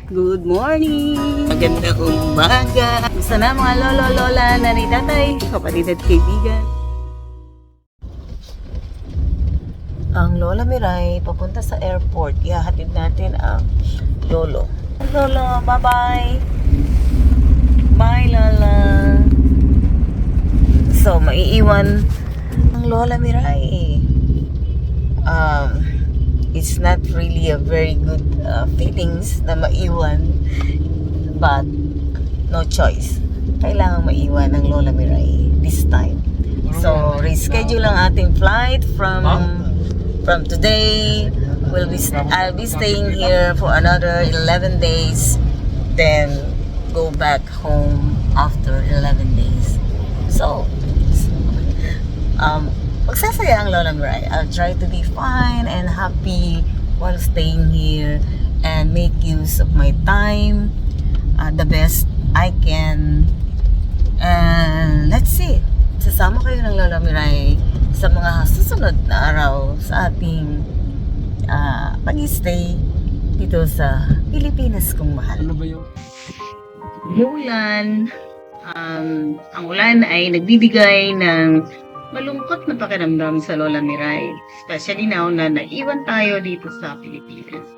Good morning! Magandang umaga! Gusto na mga lolo, lola, nanay, tatay, kapatid at kaibigan. Ang Lola Miray papunta sa airport. Ihahatid natin ang lolo. Lolo, bye-bye! Bye, Lola! So, maiiwan ang Lola Miray. It's not really a very good feelings na maiwan, but no choice. Kailangan maiwan ng Lola Miray this time. So, reschedule ang ating flight from today. I'll be staying here for another 11 days, then go back home after 11 days. So, magsasaya ang Lola Miray. I'll try to be fine and happy while staying here and make use of my time the best I can. And let's see, sasama kayo ng Lola Miray sa mga susunod na araw sa ating pag-stay dito sa Pilipinas kong mahal. Ano ba yun? Umuulan. Ang ulan ay nagbibigay ng malungkot na pakiramdam sa Lola Miray, especially now na naiwan tayo dito sa Pilipinas.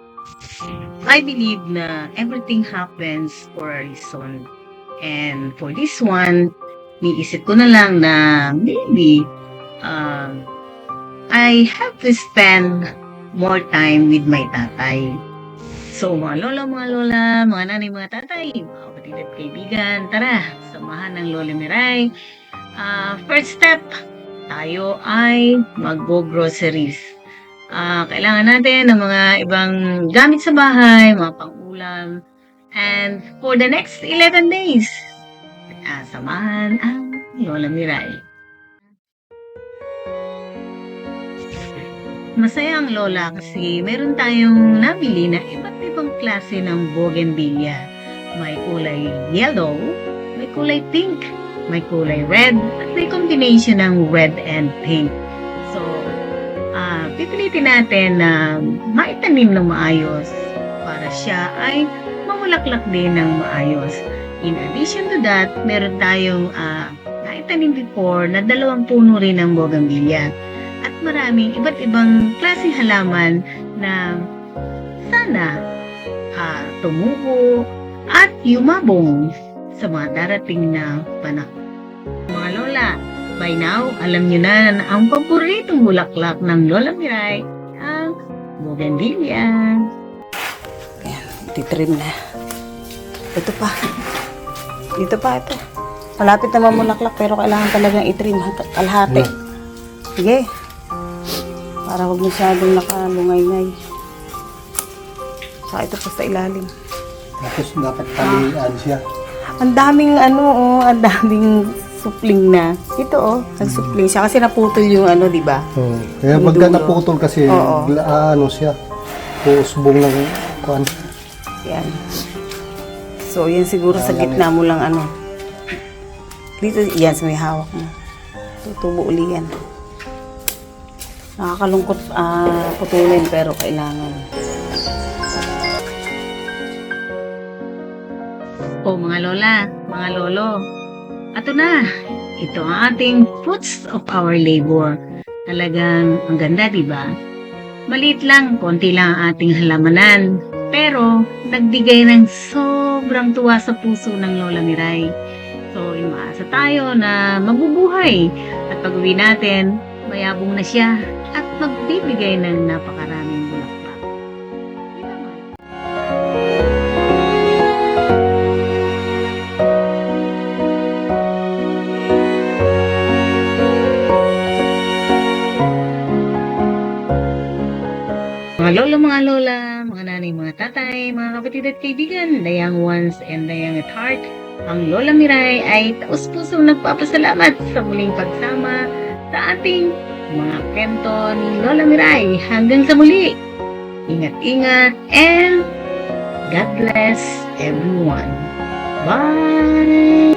I believe na everything happens for a reason. And for this one, niisip ko na lang na maybe I have to spend more time with my tatay. So mga lolo, mga lola, mga nanay, mga tatay, mga kapatid at kaibigan, tara, samahan ng Lola Miray. First step, tayo ay mag-groceries. Kailangan natin ng mga ibang gamit sa bahay, mga pang-ulam. And for the next 11 days, samahan ang Lola Miray. Masaya ang Lola kasi meron tayong nabili na iba't ibang klase ng bougainvillea. May kulay yellow, may kulay pink, may kulay red, at may combination ng red and pink. So, pipilitin natin na maitanim ng maayos para siya ay mamulaklak din ng maayos. In addition to that, meron tayong naitanim before na 2 puno rin ng bougainvillea. At maraming iba't ibang klaseng halaman na sana tumubo at yumabong sa mga darating na panahon. Mga lola, by now, alam nyo na ang paboritong bulaklak ng Lola Miray, ang bougainvillea. Ayan, titrim na. Ito pa. Dito pa, ito. Malapit na mamulaklak pero kailangan talagang itrim kalahati. Sige. Para huwag masyadong nakalungay-ngay. Saka ito pa sa ilalim. Tapos dapat palihan siya. Ang daming ang daming supling na. Ito nagsupling siya kasi naputol yung di ba? Kaya Yung pagka dulo. naputol kasi, Oo. siya. Usbong ng kuan. Yan. So, yan siguro sa gitna mo lang Dito, yan sa may hawak mo. Tutubo uli yan. Nakakalungkot putulin pero kailangan. Mga lola, mga lolo. Ato na. Ito ang ating fruits of our labor. Talagang ang ganda, di ba? Maliit lang, konti lang ang ating halamanan. Pero nagbigay ng sobrang tuwa sa puso ng Lola Miray. So, umaasa tayo na mabubuhay. At pag-uwi natin, mayabong na siya at magbibigay ng napakaraming bulaklak. Mga lolo, mga lola, mga nanay, mga tatay, mga kapatid at kaibigan, the young ones and the young at heart, ang Lola Miray ay taus-pusong nagpapasalamat sa muling pagsama sa ating mga kwento ni Lola Miray. Hanggang sa muli, ingat-ingat and God bless everyone. Bye!